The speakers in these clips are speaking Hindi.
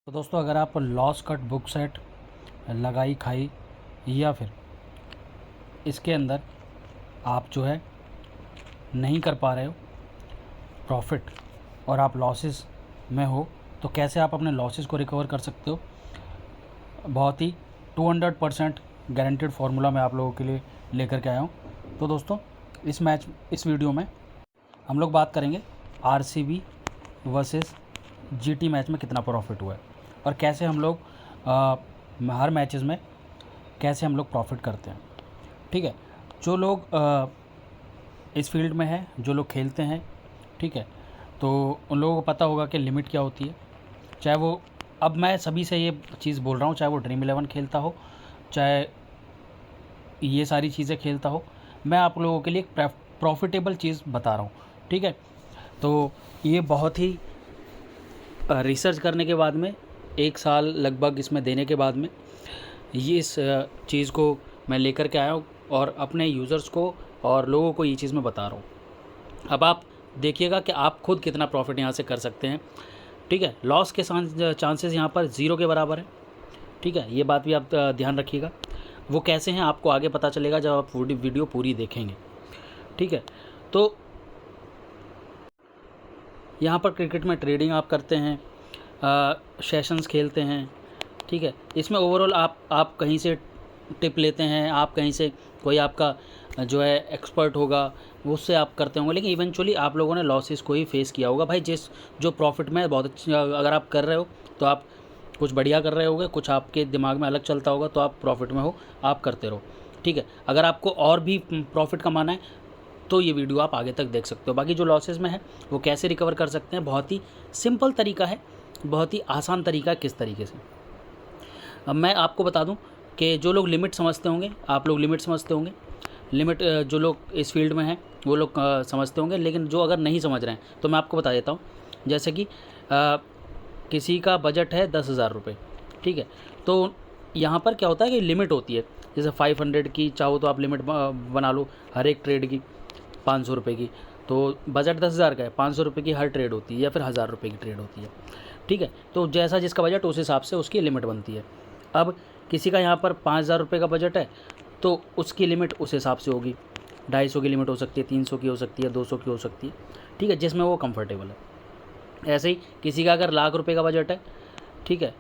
तो दोस्तों, अगर आप लॉस कट बुक सेट, लगाई खाई या फिर इसके अंदर आप जो है नहीं कर पा रहे हो प्रॉफिट और आप लॉसेस में हो, तो कैसे आप अपने लॉसेस को रिकवर कर सकते हो, बहुत ही 200% गारंटेड फार्मूला मैं आप लोगों के लिए लेकर के आया हूँ। तो दोस्तों, इस वीडियो में हम लोग बात करेंगे आरसीबी वर्सेस जीटी मैच में कितना प्रॉफिट हुआ है और कैसे हम लोग हर मैचेस में कैसे हम लोग प्रॉफिट करते हैं। ठीक है, जो लोग इस फील्ड में है, जो लोग खेलते हैं, ठीक है, तो उन लोगों को पता होगा कि लिमिट क्या होती है। चाहे वो, अब मैं सभी से ये चीज़ बोल रहा हूँ, चाहे वो ड्रीम 11 खेलता हो, चाहे ये सारी चीज़ें खेलता हो, मैं आप लोगों के लिए एक प्रॉफिटेबल चीज़ बता रहा हूँ। ठीक है, तो ये बहुत ही रिसर्च करने के बाद में, 1 साल लगभग इसमें देने के बाद में, ये इस चीज़ को मैं लेकर के आया हूँ और अपने यूज़र्स को और लोगों को ये चीज़ मैं बता रहा हूँ। अब आप देखिएगा कि आप खुद कितना प्रॉफिट यहाँ से कर सकते हैं। ठीक है, लॉस के चांसेस यहाँ पर 0 के बराबर है। ठीक है, ये बात भी आप ध्यान रखिएगा। वो कैसे हैं आपको आगे पता चलेगा जब आप वीडियो पूरी देखेंगे। ठीक है, तो यहाँ पर क्रिकेट में ट्रेडिंग आप करते हैं, सेशंस खेलते हैं। ठीक है, इसमें ओवरऑल आप कहीं से टिप लेते हैं, आप कहीं से कोई आपका जो है एक्सपर्ट होगा, वो उससे आप करते होंगे, लेकिन इवेंचुअली आप लोगों ने लॉसेस को ही फेस किया होगा। भाई जो प्रॉफिट में बहुत अच्छा अगर आप कर रहे हो तो आप कुछ बढ़िया कर रहे होगे, कुछ आपके दिमाग में अलग चलता होगा तो आप प्रॉफिट में हो, आप करते रहो। ठीक है, अगर आपको और भी प्रॉफिट कमाना है तो ये वीडियो आप आगे तक देख सकते हो। बाकी जो लॉसेस में है वो कैसे रिकवर कर सकते हैं, बहुत ही सिंपल तरीका है, बहुत ही आसान तरीका है किस तरीके से। अब मैं आपको बता दूं कि जो लोग लिमिट समझते होंगे, आप लोग लिमिट समझते होंगे, लिमिट जो लोग इस फील्ड में हैं वो लोग समझते होंगे, लेकिन जो अगर नहीं समझ रहे हैं तो मैं आपको बता देता हूँ। जैसे कि किसी का बजट है 10,000 रुपये। ठीक है, तो यहाँ पर क्या होता है कि लिमिट होती है, जैसे 500 की चाहो तो आप लिमिट बना लो हर एक ट्रेड की, 500 रुपये की। तो बजट 10,000 का है, 500 रुपये की हर ट्रेड होती है या फिर 1,000 रुपये की ट्रेड होती है। ठीक है, तो जैसा जिसका बजट उस हिसाब से उसकी लिमिट बनती है। अब किसी का यहाँ पर 5,000 रुपये का बजट है तो उसकी लिमिट उस हिसाब से होगी, 250 की लिमिट हो सकती है, 300 की हो सकती है, 200 की हो सकती है। ठीक है, जिसमें वो कंफर्टेबल है। ऐसे ही किसी का अगर लाख रुपये का बजट है, ठीक है,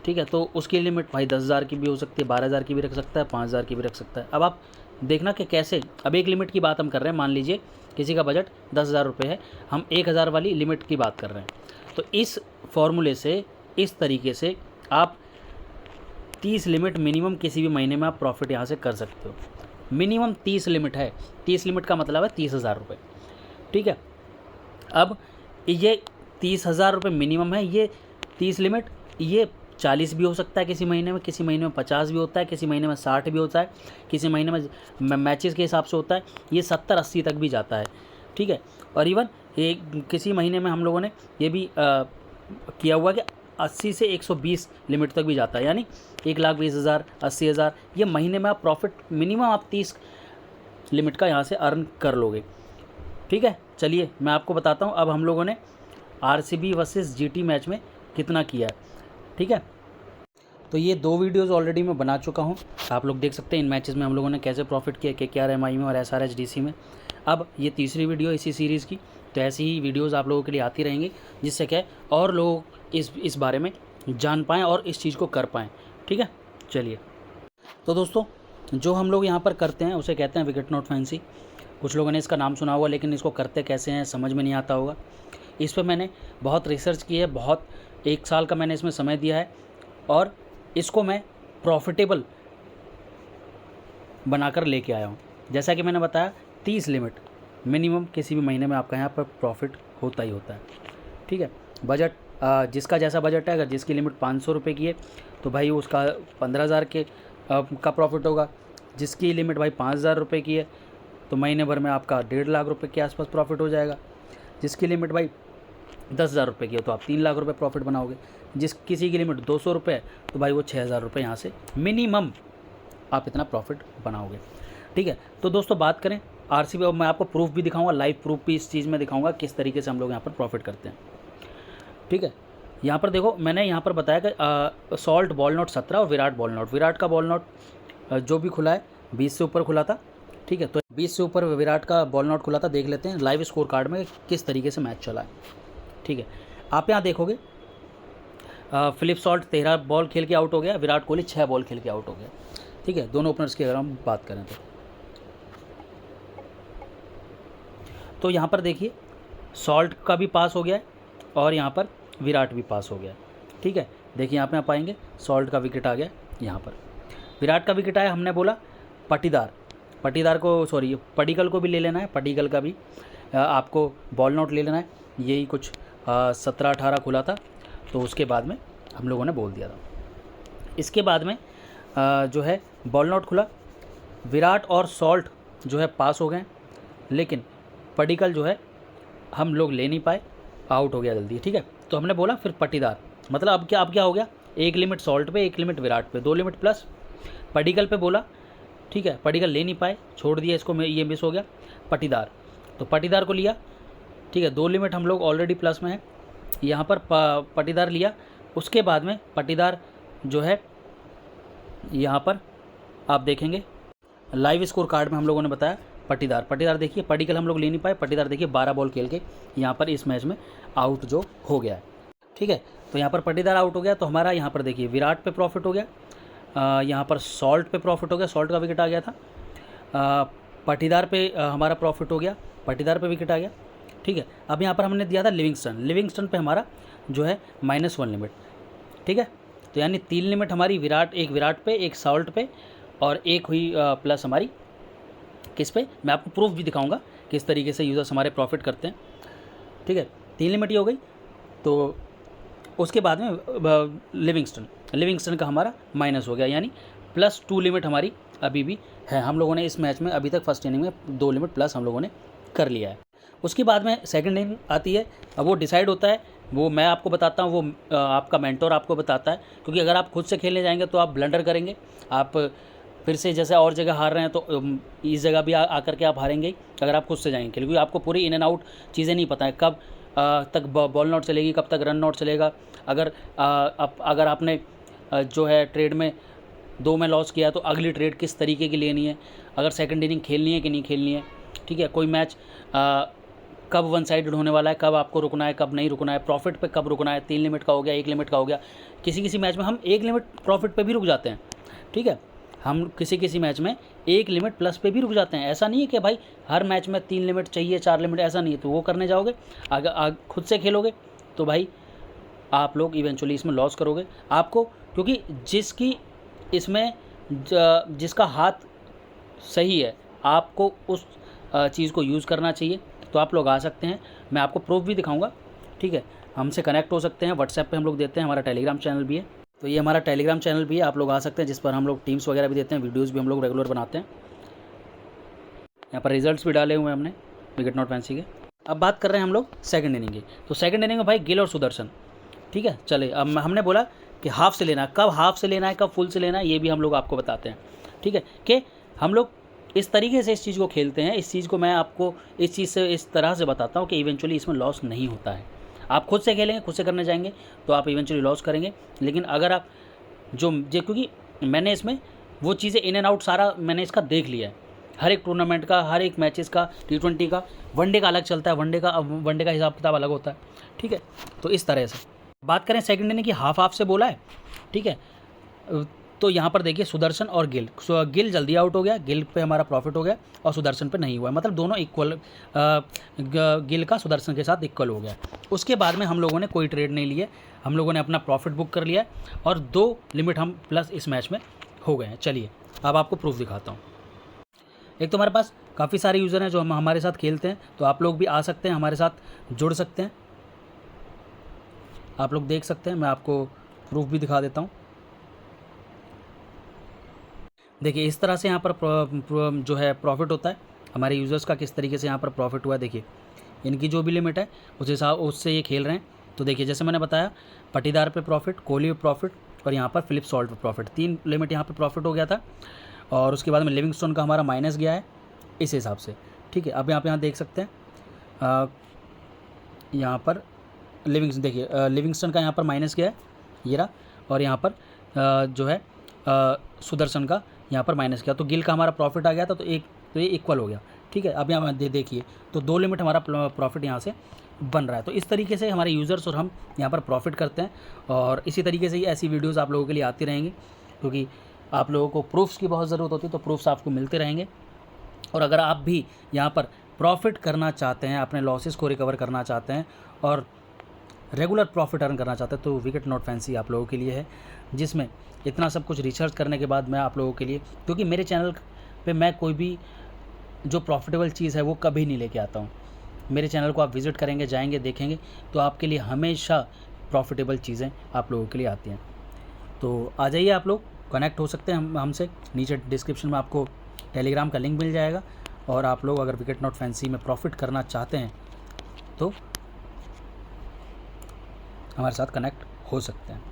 ठीक है, तो उसकी लिमिट भाई 10,000 की भी हो सकती है, 12,000 की भी रख सकता है, 5,000 की भी रख सकता है। अब आप देखना कि कैसे, अब एक लिमिट की बात हम कर रहे हैं, मान लीजिए किसी का बजट 10,000 रुपये है, हम 1,000 वाली लिमिट की बात कर रहे हैं। तो इस फॉर्मूले से, इस तरीके से आप 30 लिमिट मिनिमम किसी भी महीने में आप प्रॉफिट यहाँ से कर सकते हो। मिनिमम 30 लिमिट है, 30 लिमिट का मतलब है 30,000 रुपये। ठीक है, अब ये 30,000 रुपये मिनिमम है, ये 30 लिमिट, ये 40 भी हो सकता है किसी महीने में, किसी महीने में 50 भी होता है, किसी महीने में 60 भी होता है, किसी महीने में मैचेस के हिसाब से होता है, ये 70-80 तक भी जाता है। ठीक है, और इवन एक किसी महीने में हम लोगों ने ये भी किया हुआ कि 80 से 120 लिमिट तक भी जाता है, यानी 1,20,000, 80,000, ये महीने में आप प्रॉफिट मिनिमम आप 30 लिमिट का यहाँ से अर्न कर लोगे। ठीक है, चलिए मैं आपको बताता हूँ अब हम लोगों ने आरसीबी वर्सेस जीटी मैच में कितना किया है। ठीक है, तो ये 2 वीडियोज़ ऑलरेडी मैं बना चुका हूँ, आप लोग देख सकते हैं इन मैचेस में हम लोगों ने कैसे प्रॉफिट किया, KKR-MI में और SRH-DC में। अब ये तीसरी वीडियो इसी सीरीज़ की, तो ऐसी ही वीडियोज़ आप लोगों के लिए आती रहेंगी, जिससे क्या और लोग इस बारे में जान पाएँ और इस चीज़ को कर पाएँ। ठीक है, चलिए, तो दोस्तों जो हम लोग यहाँ पर करते हैं उसे कहते हैं विकेट नॉट फैंसी। कुछ लोगों ने इसका नाम सुना हुआ, लेकिन इसको करते कैसे हैं समझ में नहीं आता होगा। इस पर मैंने बहुत रिसर्च की है, बहुत 1 साल का मैंने इसमें समय दिया है और इसको मैं प्रॉफिटेबल बनाकर लेके आया हूँ। जैसा कि मैंने बताया, 30 लिमिट मिनिमम किसी भी महीने में आपका यहाँ पर प्रॉफिट होता ही होता है। ठीक है, बजट जिसका जैसा बजट है, अगर जिसकी लिमिट 500 रुपये की है तो भाई उसका 15,000 के का प्रॉफिट होगा। जिसकी लिमिट भाई 5,000 रुपये की है तो महीने भर में आपका 1.5 लाख रुपये के आसपास प्रॉफिट हो जाएगा। जिसकी लिमिट भाई 10,000 रुपये की है तो आप 3 लाख रुपये प्रॉफिट बनाओगे। जिस किसी की लिमिट 200 रुपये है तो भाई वो 6,000 रुपये यहाँ से मिनिमम आप इतना प्रॉफिट बनाओगे। ठीक है, तो दोस्तों बात करें आरसीबी, और मैं आपको प्रूफ भी दिखाऊंगा, लाइव प्रूफ भी इस चीज़ में दिखाऊंगा किस तरीके से हम लोग यहाँ पर प्रॉफिट करते हैं। ठीक है, यहाँ पर देखो मैंने यहाँ पर बताया कि सॉल्ट बॉल नोट 17 और विराट बॉल नोट, विराट का बॉल नोट जो भी खुला है 20 से ऊपर खुला था, ठीक है। तो 20 से ऊपर विराट का बॉल नोट खुला था। देख लेते हैं लाइव स्कोर कार्ड में किस तरीके से मैच चला है, ठीक है। आप यहाँ देखोगे फिलिप सॉल्ट 13 बॉल खेल के आउट हो गया, विराट कोहली 6 बॉल खेल के आउट हो गया, ठीक है। दोनों ओपनर्स की अगर हम बात करें तो यहाँ पर देखिए सॉल्ट का भी पास हो गया है और यहाँ पर विराट भी पास हो गया है, ठीक है। देखिए यहाँ पे आप पाएंगे सॉल्ट का विकेट आ गया यहाँ पर, विराट का विकेट आया। हमने बोला पटीदार को सॉरी पडिक्कल को भी ले लेना है, पडिक्कल का भी आपको बॉल नोट ले लेना है। यही कुछ 17-18 खुला था, तो उसके बाद में हम लोगों ने बोल दिया था। इसके बाद में जो है बॉल नोट खुला, विराट और सॉल्ट जो है पास हो गए, लेकिन पडिक्कल जो है हम लोग ले नहीं पाए, आउट हो गया जल्दी, ठीक है। तो हमने बोला फिर पटीदार, मतलब अब क्या हो गया, एक लिमिट सॉल्ट पे, एक लिमिट विराट पे, 2 लिमिट प्लस पडिक्कल पे बोला, ठीक है। पडिक्कल ले नहीं पाए, छोड़ दिया इसको, ये मिस हो गया। पटीदार, तो पटीदार को लिया, ठीक है। 2 लिमिट हम लोग ऑलरेडी प्लस में है, यहाँ पर पटीदार लिया। उसके बाद में पटीदार जो है यहाँ पर आप देखेंगे लाइव स्कोर कार्ड में हम लोगों ने बताया पटीदार देखिए, पडिक्कल हम लोग ले नहीं पाए, पटीदार देखिए 12 बॉल खेल के यहाँ पर इस मैच में आउट जो हो गया है, ठीक है। तो यहाँ पर पटीदार आउट हो गया, तो हमारा यहाँ पर देखिए विराट पे प्रॉफिट हो गया, यहाँ पर सॉल्ट पे प्रॉफिट हो गया, सॉल्ट का विकेट आ गया था, पटीदार पे हमारा प्रॉफिट हो गया, पटीदार पे विकेट आ गया, ठीक है। अब यहाँ पर हमने दिया था लिविंगस्टन पे हमारा जो है -1 लिमिट, ठीक है। तो यानी 3 लिमिट हमारी एक विराट पे, एक सॉल्ट पे और एक हुई प्लस हमारी किस पे, मैं आपको प्रूफ भी दिखाऊंगा किस तरीके से यूज़र्स हमारे प्रॉफिट करते हैं, ठीक है। 3 लिमिट ही हो गई। तो उसके बाद में लिविंगस्टन का हमारा माइनस हो गया, यानी +2 लिमिट हमारी अभी भी है। हम लोगों ने इस मैच में अभी तक फर्स्ट इनिंग में 2 लिमिट प्लस हम लोगों ने कर लिया है। उसके बाद में सेकंड इनिंग आती है, अब वो डिसाइड होता है, वो मैं आपको बताता हूँ, वो आपका मेंटोर आपको बताता है, क्योंकि अगर आप खुद से खेलने जाएंगे तो आप ब्लंडर करेंगे, आप फिर से जैसे और जगह हार रहे हैं तो इस जगह भी आकर के आप हारेंगे ही अगर आप खुद से जाएंगे, क्योंकि आपको पूरी इन एंड आउट चीज़ें नहीं पता है, कब तक बॉल नॉट चलेगी, कब तक रन नॉट चलेगा। अगर आपने जो है ट्रेड में 2 में लॉस किया तो अगली ट्रेड किस तरीके की लेनी है, अगर सेकंड इनिंग खेलनी है कि नहीं खेलनी है, ठीक है। कोई मैच कब वन साइडेड होने वाला है, कब आपको रुकना है, कब नहीं रुकना है, प्रॉफिट पे कब रुकना है, 3 लिमिट का हो गया, 1 लिमिट का हो गया। किसी मैच में हम 1 लिमिट प्रॉफिट पे भी रुक जाते हैं, ठीक है। हम किसी मैच में 1 लिमिट प्लस पे भी रुक जाते हैं। ऐसा नहीं है कि भाई हर मैच में 3 लिमिट चाहिए, 4 लिमिट, ऐसा नहीं है। तो वो करने जाओगे, अगर खुद से खेलोगे तो भाई आप लोग इवेंचुअली इसमें लॉस करोगे आपको, क्योंकि जिसका हाथ सही है आपको उस चीज़ को यूज़ करना चाहिए। तो आप लोग आ सकते हैं, मैं आपको प्रूफ भी दिखाऊंगा, ठीक है। हमसे कनेक्ट हो सकते हैं, व्हाट्सएप पे हम लोग देते हैं, हमारा टेलीग्राम चैनल भी है, तो ये हमारा टेलीग्राम चैनल भी है, आप लोग आ सकते हैं, जिस पर हम लोग टीम्स वगैरह भी देते हैं, वीडियोज़ भी हम लोग रेगुलर बनाते हैं। यहाँ पर रिजल्ट्स भी डाले हुए हैं हमने विकेट नॉट फैंसी के। अब बात कर रहे हैं हम लोग सेकंड इनिंग की। तो सेकंड इनिंग में भाई गिल और सुदर्शन, ठीक है। चले, अब हमने बोला कि हाफ से लेना है, कब हाफ से लेना है, कब फुल से लेना है, ये भी हम लोग आपको बताते हैं, ठीक है। कि हम लोग इस तरीके से इस चीज़ को खेलते हैं, इस चीज़ को मैं आपको इस तरह से बताता हूँ कि इवेंचुअली इसमें लॉस नहीं होता है। आप खुद से खेलेंगे, खुद से करने जाएंगे तो आप इवेंचुअली लॉस करेंगे, लेकिन अगर आप क्योंकि मैंने इसमें वो चीज़ें इन एंड आउट सारा मैंने इसका देख लिया है, हर एक टूर्नामेंट का, हर एक मैचेस का, T20 का, वनडे का अलग चलता है, वनडे का हिसाब किताब अलग होता है, ठीक है। तो इस तरह से बात करें सेकंड इनिंग की, हाफ से बोला है, ठीक है। तो यहाँ पर देखिए सुदर्शन और गिल जल्दी आउट हो गया, गिल पे हमारा प्रॉफिट हो गया और सुदर्शन पे नहीं हुआ, मतलब दोनों इक्वल, गिल का सुदर्शन के साथ इक्वल हो गया। उसके बाद में हम लोगों ने कोई ट्रेड नहीं लिए, हम लोगों ने अपना प्रॉफिट बुक कर लिया और 2 लिमिट हम प्लस इस मैच में हो गए हैं। चलिए अब आपको प्रूफ दिखाता हूँ। एक तो हमारे पास काफ़ी सारे यूज़र हैं जो हमारे साथ खेलते हैं, तो आप लोग भी आ सकते हैं, हमारे साथ जुड़ सकते हैं, आप लोग देख सकते हैं। मैं आपको प्रूफ भी दिखा देता हूँ। देखिए इस तरह से यहाँ पर जो है प्रॉफिट होता है हमारे यूज़र्स का, किस तरीके से यहाँ पर प्रॉफिट हुआ है। देखिए इनकी जो भी लिमिट है उस हिसाब उससे ये खेल रहे हैं। तो देखिए जैसे मैंने बताया, पटीदार पे प्रॉफिट, कोहली पे प्रॉफिट और यहाँ पर फिलिप सॉल्ट पे प्रॉफिट, 3 लिमिट यहाँ पर प्रॉफिट हो गया था। और उसके बाद में लिविंगस्टोन का हमारा माइनस गया है इस हिसाब से, ठीक है। अब यहाँ देख सकते हैं, यहाँ पर लिविंगस्टन, देखिए लिविंगस्टन का यहाँ पर माइनस क्या है, ये रहा, और यहाँ पर जो है सुदर्शन का यहाँ पर माइनस किया, तो गिल का हमारा प्रॉफिट आ गया था, तो ये इक्वल हो गया। ठीक है, अब यहाँ देखिए तो 2 लिमिट हमारा प्रॉफिट यहाँ से बन रहा है। तो इस तरीके से हमारे यूज़र्स और हम यहाँ पर प्रॉफिट करते हैं, और इसी तरीके से ही ऐसी वीडियोस आप लोगों के लिए आती रहेंगी, क्योंकि आप लोगों को प्रूफ्स की बहुत ज़रूरत होती है, तो प्रूफ्स आपको मिलते रहेंगे। और अगर आप भी यहाँ पर प्रॉफिट करना चाहते हैं, अपने लॉसेस को रिकवर करना चाहते हैं और रेगुलर प्रॉफिट अर्न करना चाहते हैं, तो विकेट नॉट फैंसी आप लोगों के लिए है, जिसमें इतना सब कुछ रिसर्च करने के बाद मैं आप लोगों के लिए, क्योंकि मेरे चैनल पे मैं कोई भी जो प्रॉफिटेबल चीज़ है वो कभी नहीं लेके आता हूँ। मेरे चैनल को आप विज़िट करेंगे, जाएंगे, देखेंगे, तो आपके लिए हमेशा प्रॉफिटेबल चीज़ें आप लोगों के लिए आती हैं। तो आ जाइए, आप लोग कनेक्ट हो सकते हैं हमसे। नीचे डिस्क्रिप्शन में आपको टेलीग्राम का लिंक मिल जाएगा, और आप लोग अगर विकेट नॉट फैंसी में प्रॉफिट करना चाहते हैं तो हमारे साथ कनेक्ट हो सकते हैं।